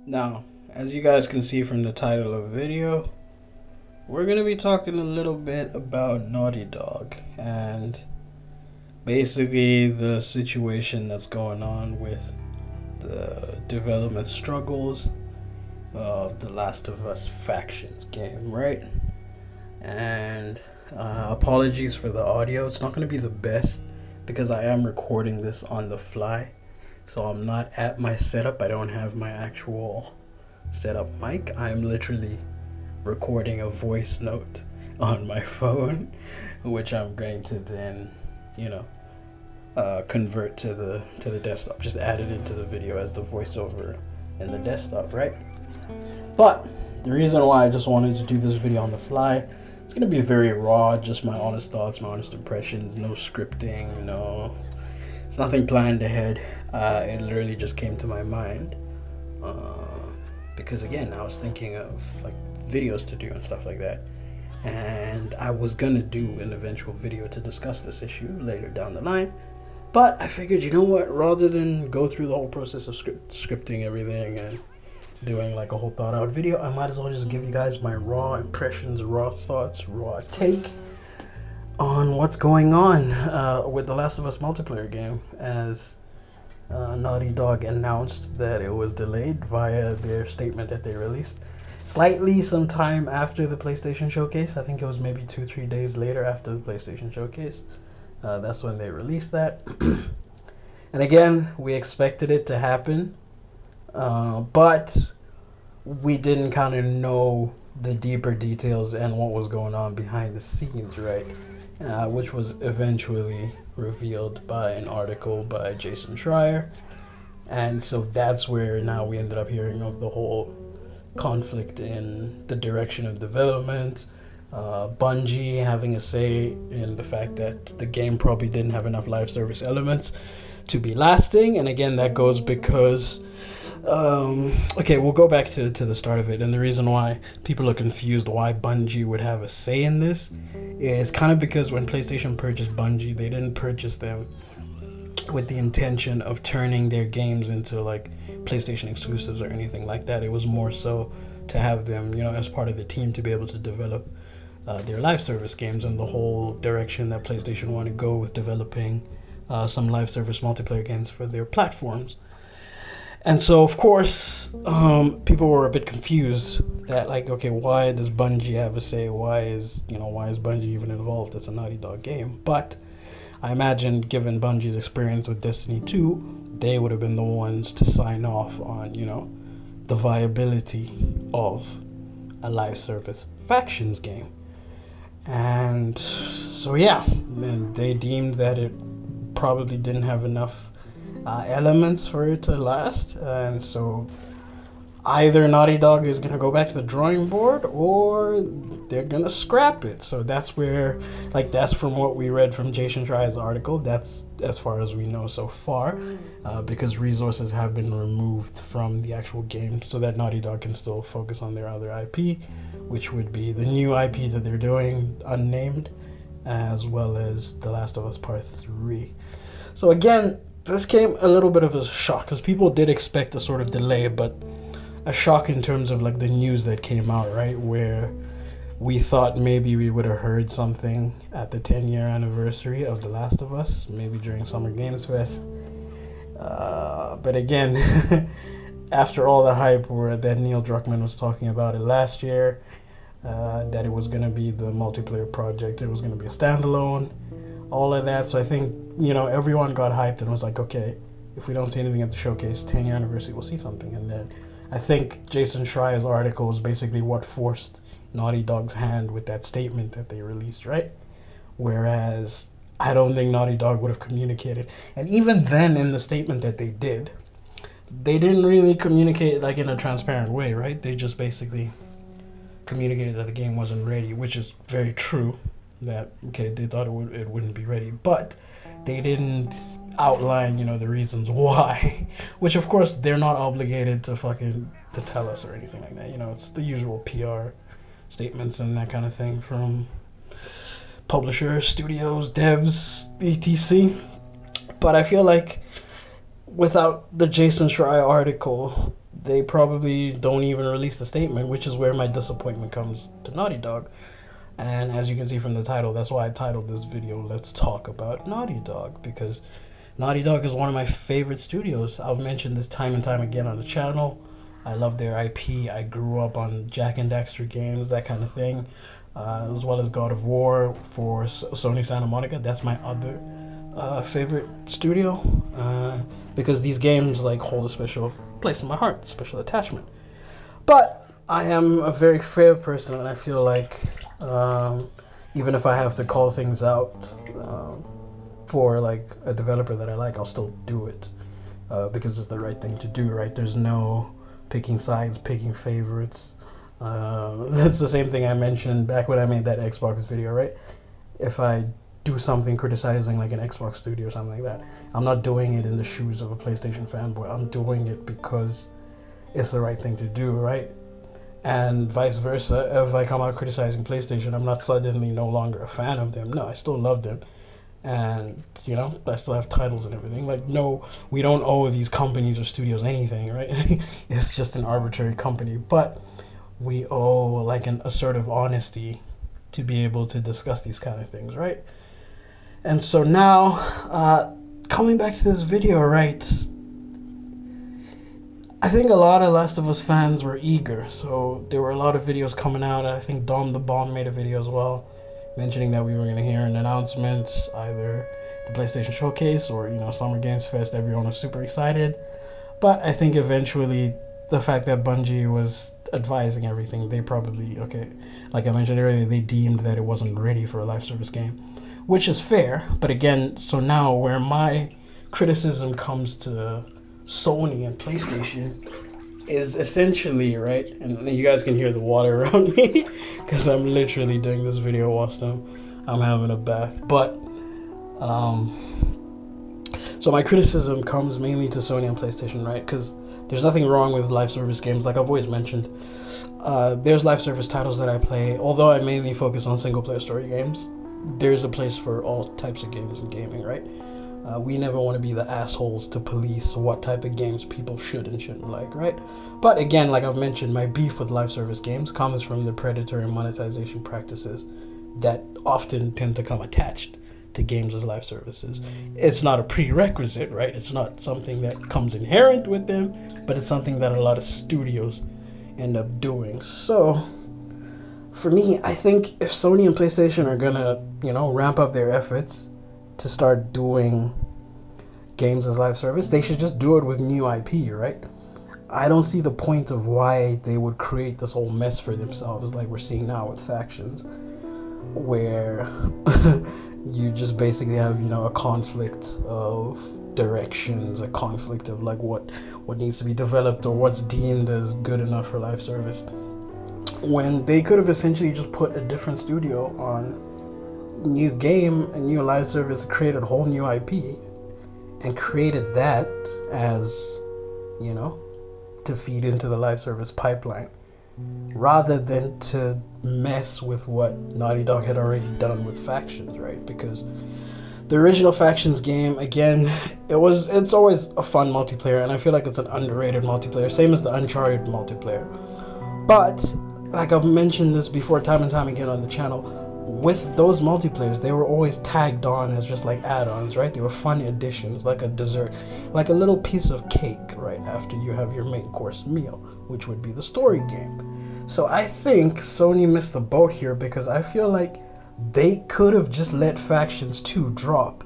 Now, as you guys can see from the title of the video, we're going to be talking a little bit about Naughty Dog and basically the situation that's going on with the development struggles of The Last of Us Factions game, right? And apologies for the audio. It's not going to be the best because I am recording this on the fly. So I'm not at my setup. I don't have my actual setup mic. I'm literally recording a voice note on my phone, which I'm going to then, convert to the desktop. Just add it into the video as the voiceover in the desktop, right? But the reason why I just wanted to do this video on the fly, it's gonna be very raw, just my honest thoughts, my honest impressions, no scripting, it's nothing planned ahead. It literally just came to my mind because again, I was thinking of like videos to do and stuff like that, and I was gonna do an eventual video to discuss this issue later down the line, but I figured, you know what, rather than go through the whole process of scripting everything and doing like a whole thought out video, I might as well just give you guys my raw impressions, raw thoughts, raw take on what's going on with the Last of Us multiplayer game, as Naughty Dog announced that it was delayed via their statement that they released slightly sometime after the PlayStation Showcase. I think it was maybe 2-3 days later after the PlayStation Showcase. That's when they released that. And again, we expected it to happen, but we didn't kind of know the deeper details and what was going on behind the scenes, right? Which was eventually revealed by an article by Jason Schreier. And so that's where now we ended up hearing of the whole conflict in the direction of development, Bungie having a say in the fact that the game probably didn't have enough live service elements to be lasting. And again, that goes because we'll go back to the start of it, and the reason why people are confused why Bungie would have a say in this is kind of because when PlayStation purchased Bungie, they didn't purchase them with the intention of turning their games into like PlayStation exclusives or anything like that. It was more so to have them, as part of the team to be able to develop their live service games, and the whole direction that PlayStation wanted to go with developing some live service multiplayer games for their platforms. And so, of course, people were a bit confused that, like, okay, why does Bungie have a say? Why is Bungie even involved? It's a Naughty Dog game. But I imagine, given Bungie's experience with Destiny 2, they would have been the ones to sign off on, the viability of a live service factions game. And so, yeah, and they deemed that it probably didn't have enough elements for it to last, and so either Naughty Dog is going to go back to the drawing board or they're going to scrap it. So that's where, that's from what we read from Jason Schreier's article. That's as far as we know so far, because resources have been removed from the actual game so that Naughty Dog can still focus on their other IP, which would be the new IP that they're doing, unnamed, as well as The Last of Us Part 3. So again, this came a little bit of a shock because people did expect a sort of delay, but a shock in terms of like the news that came out, right? Where we thought maybe we would have heard something at the 10-year anniversary of The Last of Us, maybe during Summer Games Fest. But again, after all the hype that Neil Druckmann was talking about it last year, that it was going to be the multiplayer project, it was going to be a standalone, all of that. So I think, everyone got hyped and was like, okay, if we don't see anything at the showcase, 10-year anniversary, we'll see something. And then I think Jason Schreier's article was basically what forced Naughty Dog's hand with that statement that they released, right? Whereas I don't think Naughty Dog would have communicated. And even then, in the statement that they didn't really communicate like in a transparent way, right? They just basically communicated that the game wasn't ready, which is very true. That, okay, they thought it wouldn't be ready, but they didn't outline, the reasons why, which of course they're not obligated to tell us or anything like that. It's the usual PR statements and that kind of thing from publishers, studios, devs, etc. But I feel like without the Jason Schreier article, they probably don't even release the statement, which is where my disappointment comes to Naughty Dog. And as you can see from the title, that's why I titled this video, Let's Talk About Naughty Dog, because Naughty Dog is one of my favorite studios. I've mentioned this time and time again on the channel. I love their IP. I grew up on Jak and Daxter games, that kind of thing, as well as God of War for Sony Santa Monica. That's my other favorite studio, because these games like hold a special place in my heart, special attachment. But I am a very fair person, and I feel like even if I have to call things out for like a developer that I like, I'll still do it because it's the right thing to do, right? There's no picking sides, picking favorites. That's the same thing I mentioned back when I made that Xbox video, right? If I do something criticizing like an Xbox studio or something like that, I'm not doing it in the shoes of a PlayStation fanboy. I'm doing it because it's the right thing to do, right? And vice versa. If I come out criticizing PlayStation, I'm not suddenly no longer a fan of them. No, I still love them. And, you know, I still have titles and everything. Like, no, we don't owe these companies or studios anything, right? It's just an arbitrary company. But we owe, like, an assertive honesty to be able to discuss these kind of things, right? And so now, coming back to this video, right? I think a lot of Last of Us fans were eager, so there were a lot of videos coming out. I think Dom the Bomb made a video as well, mentioning that we were going to hear an announcement, either the PlayStation Showcase or, you know, Summer Games Fest. Everyone was super excited. But I think eventually the fact that Bungie was advising everything, they probably, okay, like I mentioned earlier, they deemed that it wasn't ready for a live service game, which is fair. But again, so now where my criticism comes to Sony and PlayStation is essentially, right, and you guys can hear the water around me because I'm literally doing this video whilst I'm having a bath. But so my criticism comes mainly to Sony and PlayStation, right? Because there's nothing wrong with live service games, like I've always mentioned. There's live service titles that I play. Although I mainly focus on single player story games, there's a place for all types of games in gaming, right? We never want to be the assholes to police what type of games people should and shouldn't like, right? But again, like I've mentioned, my beef with live service games comes from the predatory monetization practices that often tend to come attached to games as live services. It's not a prerequisite, right? It's not something that comes inherent with them, but it's something that a lot of studios end up doing. So for me, I think if Sony and PlayStation are gonna, you know, ramp up their efforts to start doing games as live service, they should just do it with new IP, right? I don't see the point of why they would create this whole mess for themselves like we're seeing now with factions, where you just basically have, you know, a conflict of directions, a conflict of like what needs to be developed or what's deemed as good enough for live service, when they could have essentially just put a different studio on new game, a new live service, created a whole new IP and created that as, you know, to feed into the live service pipeline, rather than to mess with what Naughty Dog had already done with Factions, right? Because the original Factions game, again, it's always a fun multiplayer, and I feel like it's an underrated multiplayer, same as the Uncharted multiplayer. But like I've mentioned this before time and time again on the channel, with those multiplayers, they were always tagged on as just like add-ons, right? They were fun additions, like a dessert, like a little piece of cake, right, after you have your main course meal, which would be the story game. So I think Sony missed the boat here, because I feel like they could have just let Factions 2 drop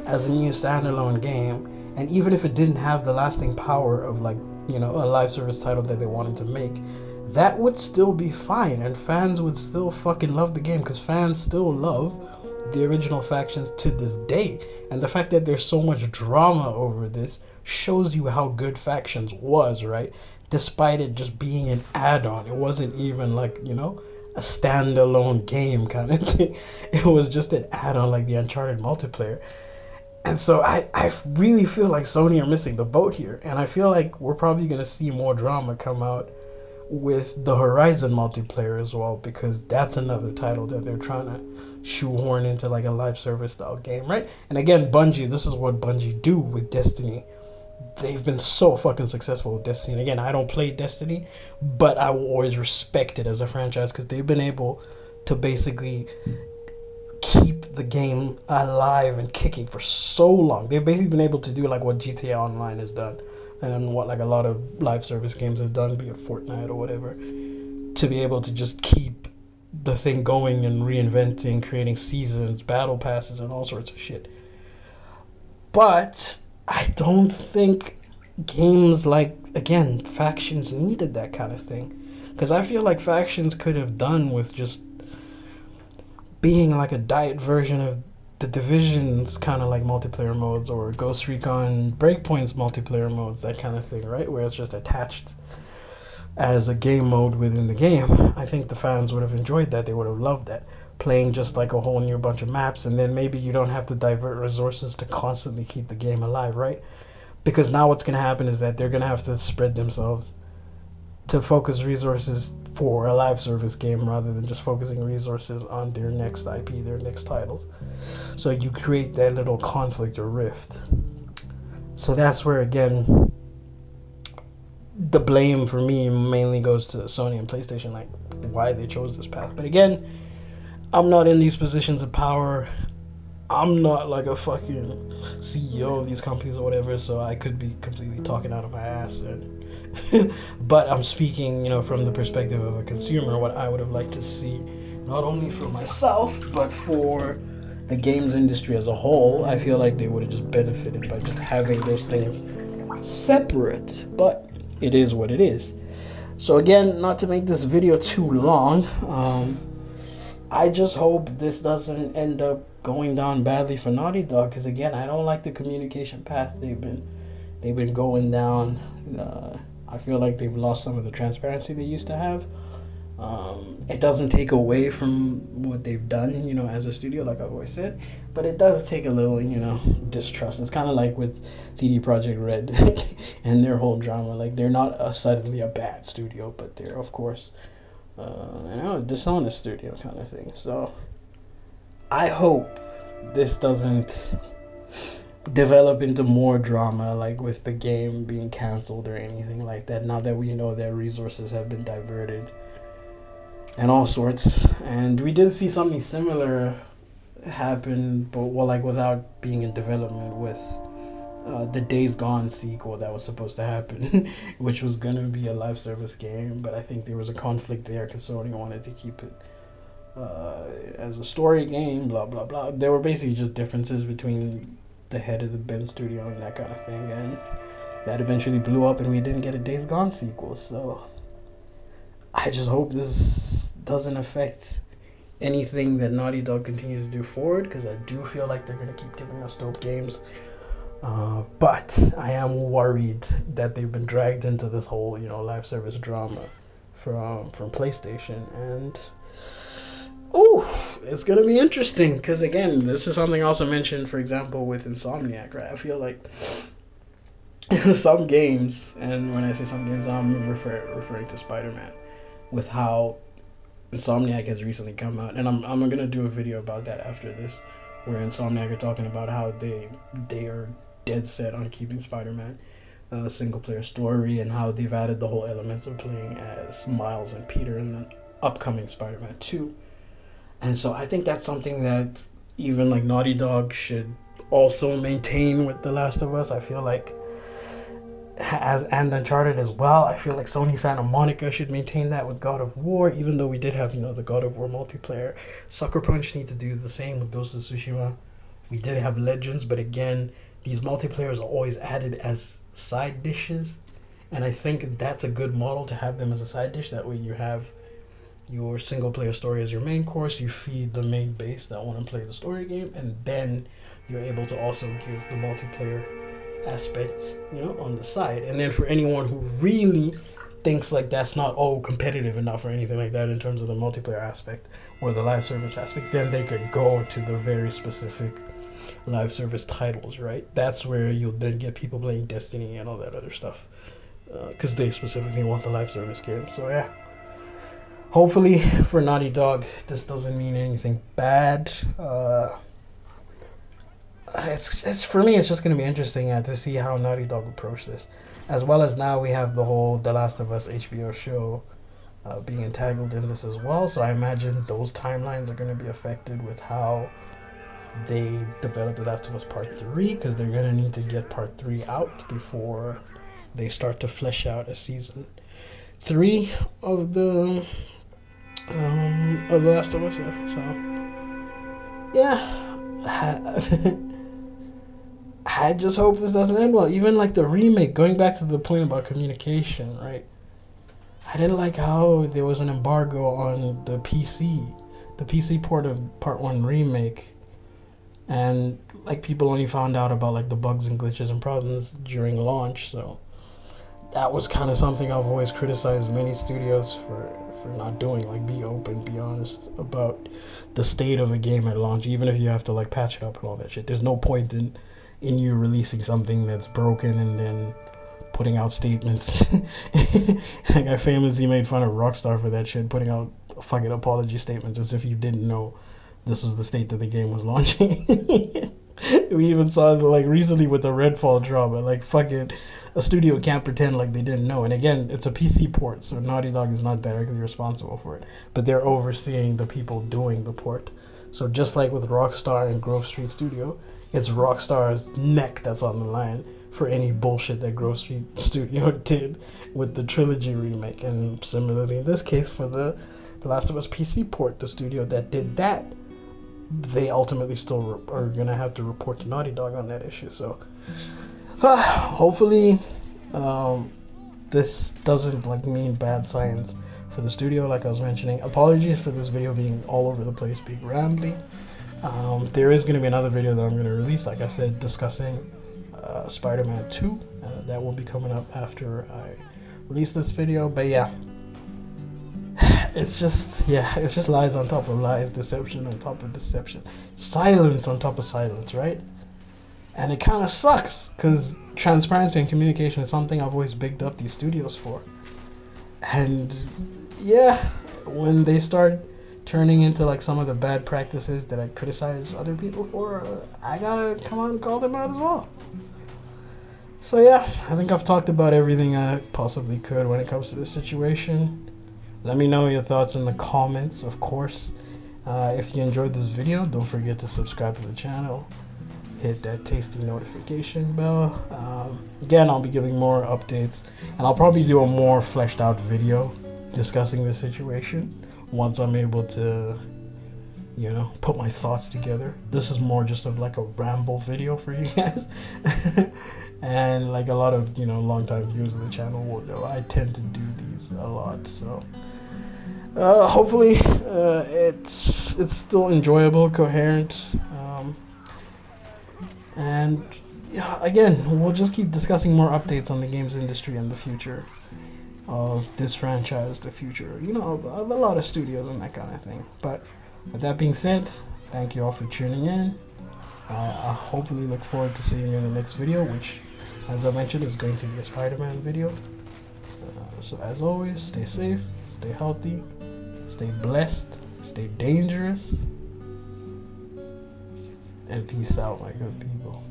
as a new standalone game, and even if it didn't have the lasting power of, like, you know, a live service title that they wanted to make, that would still be fine, and fans would still fucking love the game, because fans still love the original Factions to this day. And the fact that there's so much drama over this shows you how good Factions was, right? Despite it just being an add-on. It wasn't even like, you know, a standalone game kind of thing. It was just an add-on like the Uncharted multiplayer. And so I really feel like Sony are missing the boat here, and I feel like we're probably going to see more drama come out with the Horizon multiplayer as well, because that's another title that they're trying to shoehorn into like a live service style game, right? And again, Bungie, this is what Bungie do with Destiny. they've been so fucking successful with Destiny. And again, I don't play Destiny, but I will always respect it as a franchise because they've been able to basically keep the game alive and kicking for so long. They've basically been able to do like what GTA Online has done, and what like a lot of live service games have done, be it Fortnite or whatever, to be able to just keep the thing going and reinventing, creating seasons, battle passes, and all sorts of shit. But I don't think games like, again, Factions needed that kind of thing. Because I feel like Factions could have done with just being like a diet version of the Division's kind of like multiplayer modes, or Ghost Recon Breakpoint's multiplayer modes, that kind of thing, right? Where it's just attached as a game mode within the game. I think the fans would have enjoyed that. They would have loved that. Playing just like a whole new bunch of maps, and then maybe you don't have to divert resources to constantly keep the game alive, right? Because now what's going to happen is that they're going to have to spread themselves to focus resources for a live service game rather than just focusing resources on their next IP, their next titles. So you create that little conflict or rift. So that's where, again, the blame for me mainly goes to Sony and PlayStation, like why they chose this path. But again, I'm not in these positions of power. I'm not like a fucking CEO of these companies or whatever, so I could be completely talking out of my ass. And but I'm speaking, from the perspective of a consumer, what I would have liked to see, not only for myself, but for the games industry as a whole. I feel like they would have just benefited by just having those things separate. But it is what it is. So again, not to make this video too long, I just hope this doesn't end up going down badly for Naughty Dog, because again, I don't like the communication path they've been going down. I feel like they've lost some of the transparency they used to have. It doesn't take away from what they've done, as a studio, like I've always said, but it does take a little, distrust. It's kind of like with CD Projekt Red and their whole drama. Like, they're not suddenly a bad studio, but they're, of course, a dishonest studio kind of thing. So I hope this doesn't develop into more drama, like with the game being canceled or anything like that, now that we know that resources have been diverted and all sorts. And we did see something similar happen, but without being in development, with the Days Gone sequel that was supposed to happen, which was going to be a live service game, but I think there was a conflict there because Sony wanted to keep it as a story game, blah blah blah. There were basically just differences between the head of the Ben studio and that kind of thing, and that eventually blew up and we didn't get a Days Gone sequel. So I just hope this doesn't affect anything that Naughty Dog continues to do forward, because I do feel like they're going to keep giving us dope games. But I am worried that they've been dragged into this whole, live service drama from PlayStation. And it's going to be interesting, because again, this is something I also mentioned, for example, with Insomniac, right? I feel like some games, and when I say some games, I'm referring to Spider-Man, with how Insomniac has recently come out, and I'm going to do a video about that after this, where Insomniac are talking about how they are dead set on keeping Spider-Man a single-player story, and how they've added the whole elements of playing as Miles and Peter in the upcoming Spider-Man 2. And so I think that's something that even like Naughty Dog should also maintain with The Last of Us. I feel like, and Uncharted as well, I feel like Sony Santa Monica should maintain that with God of War, even though we did have, the God of War multiplayer. Sucker Punch need to do the same with Ghost of Tsushima. We did have Legends, but again, these multiplayers are always added as side dishes, and I think that's a good model to have them as a side dish. That way you have your single player story as your main course, you feed the main base that want to play the story game, and then you're able to also give the multiplayer aspects, on the side. And then for anyone who really thinks like that's not competitive enough or anything like that in terms of the multiplayer aspect or the live service aspect, then they could go to the very specific live service titles, right? That's where you'll then get people playing Destiny and all that other stuff, because they specifically want the live service game. So yeah, hopefully for Naughty Dog this doesn't mean anything bad. it's for me. It's just gonna be interesting to see how Naughty Dog approach this, as well as now we have the whole The Last of Us HBO show being entangled in this as well. So I imagine those timelines are gonna be affected with how they develop The Last of Us Part 3, because they're gonna need to get Part 3 out before they start to flesh out a season 3 of the Last of Us. Yeah. I just hope this doesn't end well. Even like the remake, going back to the point about communication, right? I didn't like how there was an embargo on the PC port of Part 1 remake, and like people only found out about like the bugs and glitches and problems during launch. So that was kind of something I've always criticized many studios for not doing. Like, be open, be honest about the state of a game at launch, even if you have to like patch it up and all that shit. There's no point in you releasing something that's broken and then putting out statements. Like, I famously made fun of Rockstar for that shit, putting out fucking apology statements as if you didn't know this was the state that the game was launching. We even saw it like recently with the Redfall drama. Like, fuck it, a studio can't pretend like they didn't know. And again, it's a PC port, so Naughty Dog is not directly responsible for it, but they're overseeing the people doing the port. So just like with Rockstar and Grove Street Studio, it's Rockstar's neck that's on the line for any bullshit that Grove Street Studio did with the Trilogy remake. And similarly in this case for the Last of Us PC port, the studio that did that, they ultimately still are going to have to report to Naughty Dog on that issue. So hopefully this doesn't like mean bad signs for the studio, like I was mentioning. Apologies for this video being all over the place, being rambling. There is going to be another video that I'm going to release, like I said, discussing Spider-Man 2. That will be coming up after I release this video. But yeah, it's just lies on top of lies, deception on top of deception, silence on top of silence, right? And it kind of sucks, because transparency and communication is something I've always bigged up these studios for. And yeah, when they start turning into like some of the bad practices that I criticize other people for, I gotta come out and call them out as well. So yeah, I think I've talked about everything I possibly could when it comes to this situation. Let me know your thoughts in the comments, of course. If you enjoyed this video, don't forget to subscribe to the channel. Hit that tasty notification bell. Again, I'll be giving more updates, and I'll probably do a more fleshed out video discussing the situation once I'm able to, you know, put my thoughts together. This is more just of like a ramble video for you guys. And like a lot of, you know, long-time viewers of the channel will know, I tend to do these a lot. So hopefully it's still enjoyable, coherent, and yeah, again, we'll just keep discussing more updates on the games industry and the future of this franchise, the future, you know, of a lot of studios and that kind of thing. But with that being said, thank you all for tuning in. I hopefully look forward to seeing you in the next video, which, as I mentioned, is going to be a Spider-Man video. So as always, stay safe, stay healthy, stay blessed, stay dangerous, and peace out, my good people.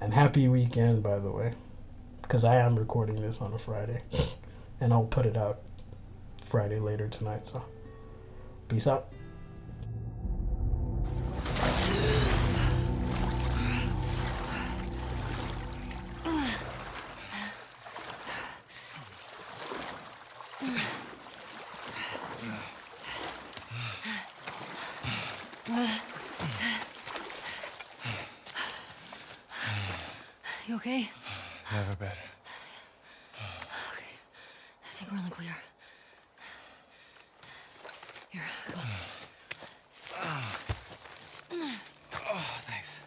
And happy weekend, by the way, because I am recording this on a Friday, and I'll put it out Friday later tonight. So peace out. You okay? Never better. Okay. I think we're in the clear. Here, come on. Oh, thanks.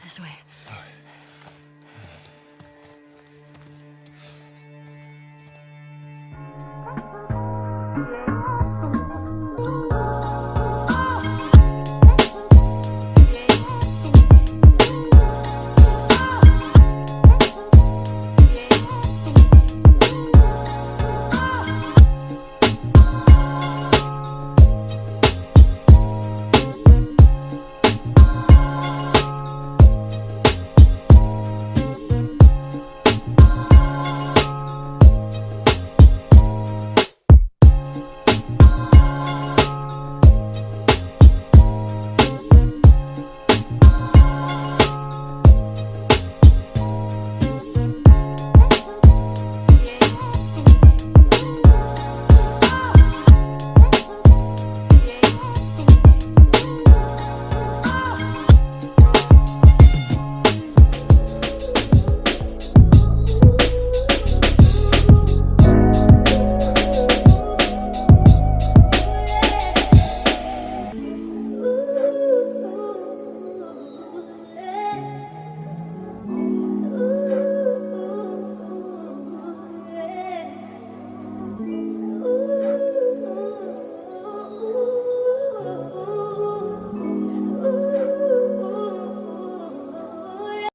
This way.